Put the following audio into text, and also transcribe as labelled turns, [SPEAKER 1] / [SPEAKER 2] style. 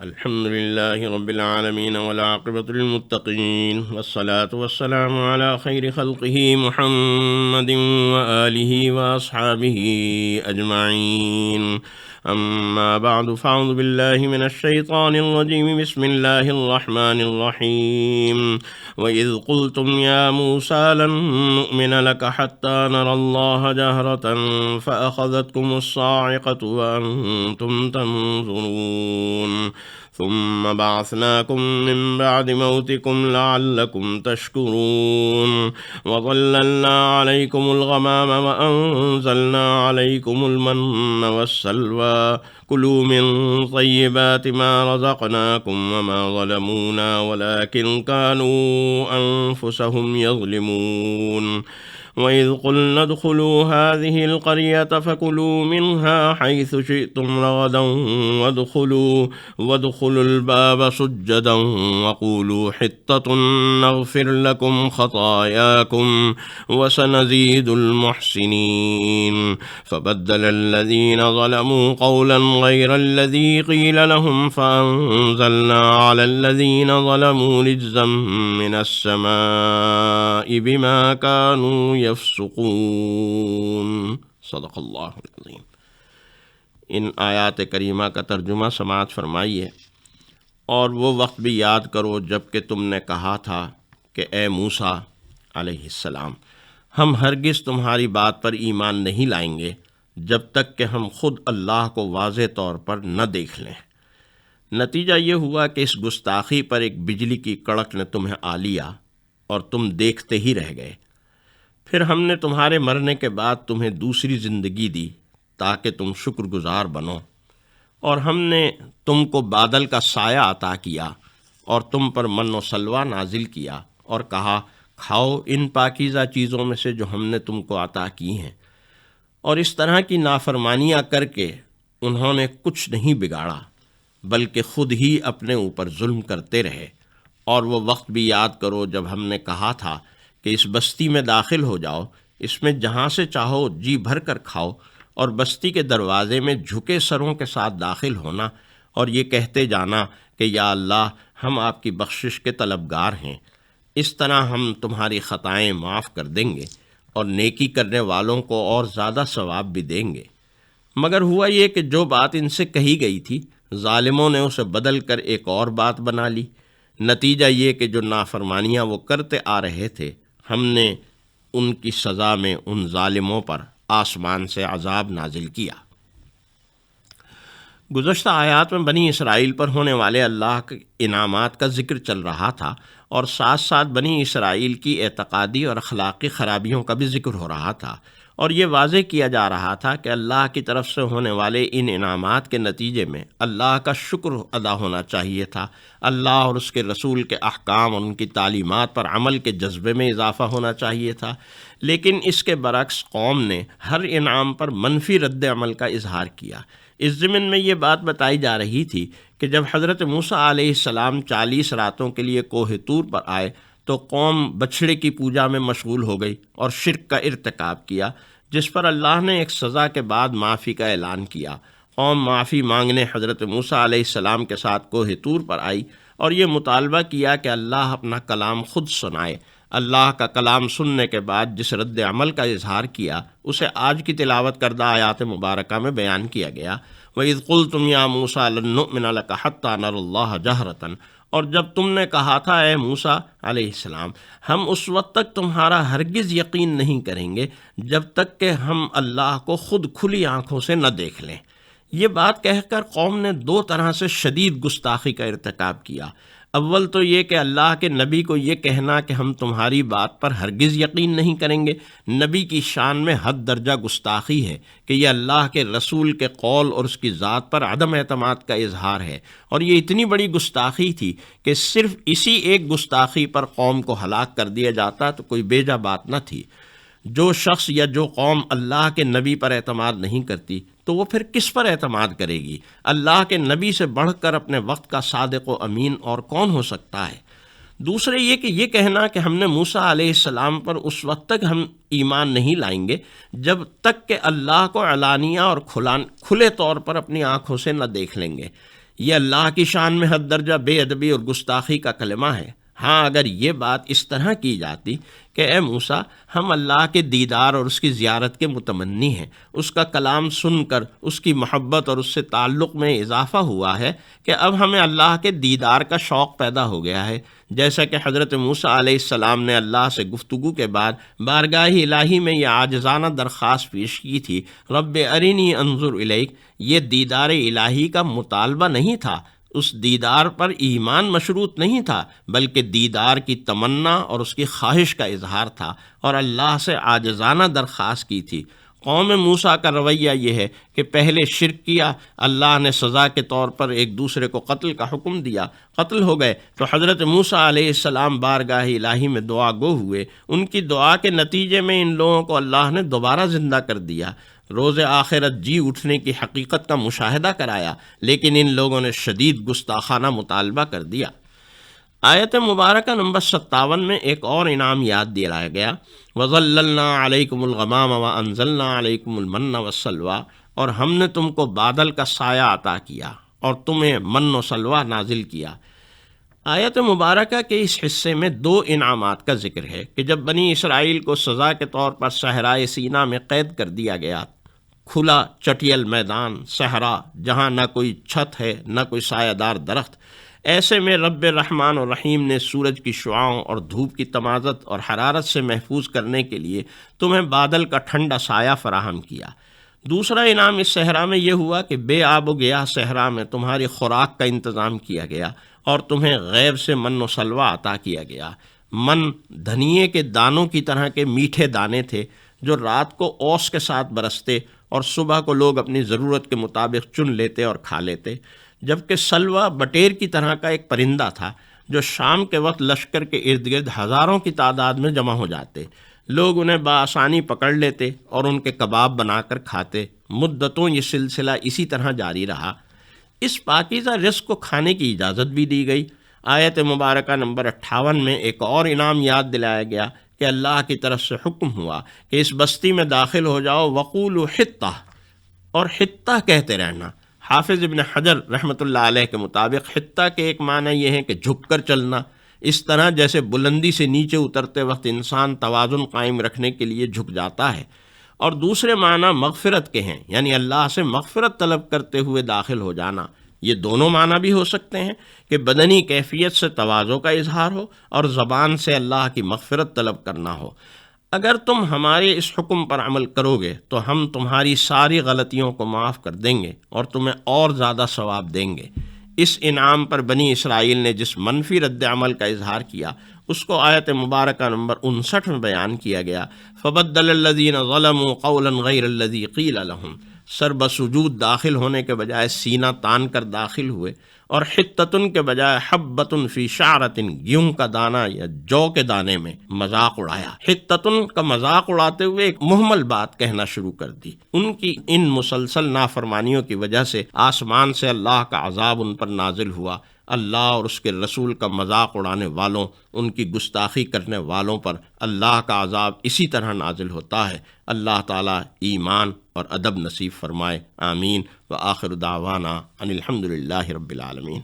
[SPEAKER 1] الحمد لله رب العالمين والعاقبة للمتقين والصلاة والسلام على خير خلقه محمد وآله وأصحابه أجمعين. أما بعد فأعوذ بالله من الشيطان الرجيم. بسم الله الرحمن الرحيم. وإذ قلتم يا موسى لن نؤمن لك حتى نرى الله جهرة فأخذتكم الصاعقة وأنتم تنظرون ثم بعثناكم من بعد موتكم لعلكم تشكرون وظللنا عليكم الغمام وأنزلنا عليكم المن والسلوى كلوا من طيبات ما رزقناكم وما ظلمونا ولكن كانوا أنفسهم يظلمون. وإذ قلنا ادخلوا هذه القرية فكلوا منها حيث شئتم رغدا وادخلوا الباب سجدا وقولوا حطة نغفر لكم خطاياكم وسنزيد المحسنين. فبدل الذين ظلموا قولا غير الذي قيل لهم فأنزلنا على الذين ظلموا رجزا من السماء بما كانوا یفسقون. صدق اللہ العظیم. ان آیات کریمہ کا ترجمہ سماعت فرمائیے. اور وہ وقت بھی یاد کرو جب کہ تم نے کہا تھا کہ اے موسیٰ علیہ السلام، ہم ہرگز تمہاری بات پر ایمان نہیں لائیں گے جب تک کہ ہم خود اللہ کو واضح طور پر نہ دیکھ لیں. نتیجہ یہ ہوا کہ اس گستاخی پر ایک بجلی کی کڑک نے تمہیں آ لیا اور تم دیکھتے ہی رہ گئے. پھر ہم نے تمہارے مرنے کے بعد تمہیں دوسری زندگی دی تاکہ تم شکر گزار بنو، اور ہم نے تم کو بادل کا سایہ عطا کیا اور تم پر من و سلوہ نازل کیا اور کہا کھاؤ ان پاکیزہ چیزوں میں سے جو ہم نے تم کو عطا کی ہیں. اور اس طرح کی نافرمانیاں کر کے انہوں نے کچھ نہیں بگاڑا بلکہ خود ہی اپنے اوپر ظلم کرتے رہے. اور وہ وقت بھی یاد کرو جب ہم نے کہا تھا کہ اس بستی میں داخل ہو جاؤ، اس میں جہاں سے چاہو جی بھر کر کھاؤ، اور بستی کے دروازے میں جھکے سروں کے ساتھ داخل ہونا اور یہ کہتے جانا کہ یا اللہ ہم آپ کی بخشش کے طلبگار ہیں. اس طرح ہم تمہاری خطائیں معاف کر دیں گے اور نیکی کرنے والوں کو اور زیادہ ثواب بھی دیں گے. مگر ہوا یہ کہ جو بات ان سے کہی گئی تھی ظالموں نے اسے بدل کر ایک اور بات بنا لی. نتیجہ یہ کہ جو نافرمانیاں وہ کرتے آ رہے تھے ہم نے ان کی سزا میں ان ظالموں پر آسمان سے عذاب نازل کیا. گزشتہ آیات میں بنی اسرائیل پر ہونے والے اللہ کے انعامات کا ذکر چل رہا تھا اور ساتھ ساتھ بنی اسرائیل کی اعتقادی اور اخلاقی خرابیوں کا بھی ذکر ہو رہا تھا، اور یہ واضح کیا جا رہا تھا کہ اللہ کی طرف سے ہونے والے ان انعامات کے نتیجے میں اللہ کا شکر ادا ہونا چاہیے تھا. اللہ اور اس کے رسول کے احکام اور ان کی تعلیمات پر عمل کے جذبے میں اضافہ ہونا چاہیے تھا. لیکن اس کے برعکس قوم نے ہر انعام پر منفی رد عمل کا اظہار کیا. اس ضمن میں یہ بات بتائی جا رہی تھی کہ جب حضرت موسیٰ علیہ السلام 40 راتوں کے لیے کوہ طور پر آئے تو قوم بچھڑے کی پوجا میں مشغول ہو گئی اور شرک کا ارتکاب کیا، جس پر اللہ نے ایک سزا کے بعد معافی کا اعلان کیا. قوم معافی مانگنے حضرت موسیٰ علیہ السلام کے ساتھ کوہ طور پر آئی اور یہ مطالبہ کیا کہ اللہ اپنا کلام خود سنائے. اللہ کا کلام سننے کے بعد جس رد عمل کا اظہار کیا اسے آج کی تلاوت کردہ آیات مبارکہ میں بیان کیا گیا. وَإِذْ قُلْتُمْ يَا مُوسَىٰ لَن نُّؤْمِنَ لَكَ حَتَّىٰ نَرَى اللَّهَ جَهْرَةً. اور جب تم نے کہا تھا اے موسیٰ علیہ السلام ہم اس وقت تک تمہارا ہرگز یقین نہیں کریں گے جب تک کہ ہم اللہ کو خود کھلی آنکھوں سے نہ دیکھ لیں. یہ بات کہہ کر قوم نے دو طرح سے شدید گستاخی کا ارتکاب کیا. اول تو یہ کہ اللہ کے نبی کو یہ کہنا کہ ہم تمہاری بات پر ہرگز یقین نہیں کریں گے نبی کی شان میں حد درجہ گستاخی ہے کہ یہ اللہ کے رسول کے قول اور اس کی ذات پر عدم اعتماد کا اظہار ہے. اور یہ اتنی بڑی گستاخی تھی کہ صرف اسی ایک گستاخی پر قوم کو ہلاک کر دیا جاتا تو کوئی بیجا بات نہ تھی. جو شخص یا جو قوم اللہ کے نبی پر اعتماد نہیں کرتی تو وہ پھر کس پر اعتماد کرے گی؟ اللہ کے نبی سے بڑھ کر اپنے وقت کا صادق و امین اور کون ہو سکتا ہے؟ دوسرے یہ کہ یہ کہنا کہ ہم نے موسیٰ علیہ السلام پر اس وقت تک ہم ایمان نہیں لائیں گے جب تک کہ اللہ کو علانیہ اور کھلے طور پر اپنی آنکھوں سے نہ دیکھ لیں گے، یہ اللہ کی شان میں حد درجہ بے ادبی اور گستاخی کا کلمہ ہے۔ ہاں اگر یہ بات اس طرح کی جاتی کہ اے موسیٰ ہم اللہ کے دیدار اور اس کی زیارت کے متمنی ہیں، اس کا کلام سن کر اس کی محبت اور اس سے تعلق میں اضافہ ہوا ہے کہ اب ہمیں اللہ کے دیدار کا شوق پیدا ہو گیا ہے، جیسا کہ حضرت موسیٰ علیہ السلام نے اللہ سے گفتگو کے بعد بارگاہ الہی میں یہ عاجزانہ درخواست پیش کی تھی، رب ارنی انظر الیک۔ یہ دیدار الہی کا مطالبہ نہیں تھا، اس دیدار پر ایمان مشروط نہیں تھا، بلکہ دیدار کی تمنا اور اس کی خواہش کا اظہار تھا، اور اللہ سے عاجزانہ درخواست کی تھی۔ قوم موسیٰ کا رویہ یہ ہے کہ پہلے شرک کیا، اللہ نے سزا کے طور پر ایک دوسرے کو قتل کا حکم دیا، قتل ہو گئے، تو حضرت موسیٰ علیہ السلام بارگاہ الہی میں دعا گو ہوئے، ان کی دعا کے نتیجے میں ان لوگوں کو اللہ نے دوبارہ زندہ کر دیا، روز آخرت جی اٹھنے کی حقیقت کا مشاہدہ کرایا، لیکن ان لوگوں نے شدید گستاخانہ مطالبہ کر دیا۔ آیت مبارکہ نمبر 57 میں ایک اور انعام یاد دلایا گیا، وَظَلَّلْنَا عَلَيْكُمُ الْغَمَامَ وَأَنزَلْنَا عَلَيْكُمُ الْمَنَّ وَالسَّلْوَىٰ، اور ہم نے تم کو بادل کا سایہ عطا کیا اور تمہیں من و سلوہ نازل کیا۔ آیت مبارکہ کے اس حصے میں دو انعامات کا ذکر ہے کہ جب بنی اسرائیل کو سزا کے طور پر صحرائے سینا میں قید کر دیا گیا، کھلا چٹیل میدان صحرا جہاں نہ کوئی چھت ہے نہ کوئی سایہ دار درخت، ایسے میں رب رحمان اور رحیم نے سورج کی شعاؤں اور دھوپ کی تمازت اور حرارت سے محفوظ کرنے کے لیے تمہیں بادل کا ٹھنڈا سایہ فراہم کیا۔ دوسرا انعام اس صحرا میں یہ ہوا کہ بے آب و گیاہ صحرا میں تمہاری خوراک کا انتظام کیا گیا اور تمہیں غیب سے من و سلوہ عطا کیا گیا۔ من دھنیے کے دانوں کی طرح کے میٹھے دانے تھے جو رات کو اوس کے ساتھ برستے اور صبح کو لوگ اپنی ضرورت کے مطابق چن لیتے اور کھا لیتے، جبکہ سلوہ بٹیر کی طرح کا ایک پرندہ تھا جو شام کے وقت لشکر کے ارد گرد ہزاروں کی تعداد میں جمع ہو جاتے، لوگ انہیں بآسانی پکڑ لیتے اور ان کے کباب بنا کر کھاتے۔ مدتوں یہ سلسلہ اسی طرح جاری رہا۔ اس پاکیزہ رزق کو کھانے کی اجازت بھی دی گئی۔ آیت مبارکہ نمبر 58 میں ایک اور انعام یاد دلایا گیا کہ اللہ کی طرف سے حکم ہوا کہ اس بستی میں داخل ہو جاؤ، وقولوا حطہ، اور حطہ کہتے رہنا۔ حافظ ابن حجر رحمۃ اللہ علیہ کے مطابق حطہ کے ایک معنی یہ ہے کہ جھک کر چلنا، اس طرح جیسے بلندی سے نیچے اترتے وقت انسان توازن قائم رکھنے کے لیے جھک جاتا ہے، اور دوسرے معنی مغفرت کے ہیں، یعنی اللہ سے مغفرت طلب کرتے ہوئے داخل ہو جانا۔ یہ دونوں معنی بھی ہو سکتے ہیں کہ بدنی کیفیت سے تواضع کا اظہار ہو اور زبان سے اللہ کی مغفرت طلب کرنا ہو۔ اگر تم ہمارے اس حکم پر عمل کرو گے تو ہم تمہاری ساری غلطیوں کو معاف کر دیں گے اور تمہیں اور زیادہ ثواب دیں گے۔ اس انعام پر بنی اسرائیل نے جس منفی رد عمل کا اظہار کیا اس کو آیت مبارکہ نمبر 59 میں بیان کیا گیا، فَبَدَّلَ الَّذِينَ ظَلَمُوا قَوْلًا غَيْرَ الَّذِي قِيلَ لَهُمْ، سر بسجود داخل ہونے کے بجائے سینہ تان کر داخل ہوئے، اور حتتن کے بجائے حبتن فی شعرتن، گیہوں کا دانہ یا جو کے دانے میں مذاق اڑایا۔ حتتن کا مذاق اڑاتے ہوئے ایک محمل بات کہنا شروع کر دی۔ ان کی ان مسلسل نافرمانیوں کی وجہ سے آسمان سے اللہ کا عذاب ان پر نازل ہوا۔ اللہ اور اس کے رسول کا مذاق اڑانے والوں، ان کی گستاخی کرنے والوں پر اللہ کا عذاب اسی طرح نازل ہوتا ہے۔ اللہ تعالیٰ ایمان اور ادب نصیب فرمائے، آمین۔ وآخر دعوانا ان الحمد للہ رب العالمین۔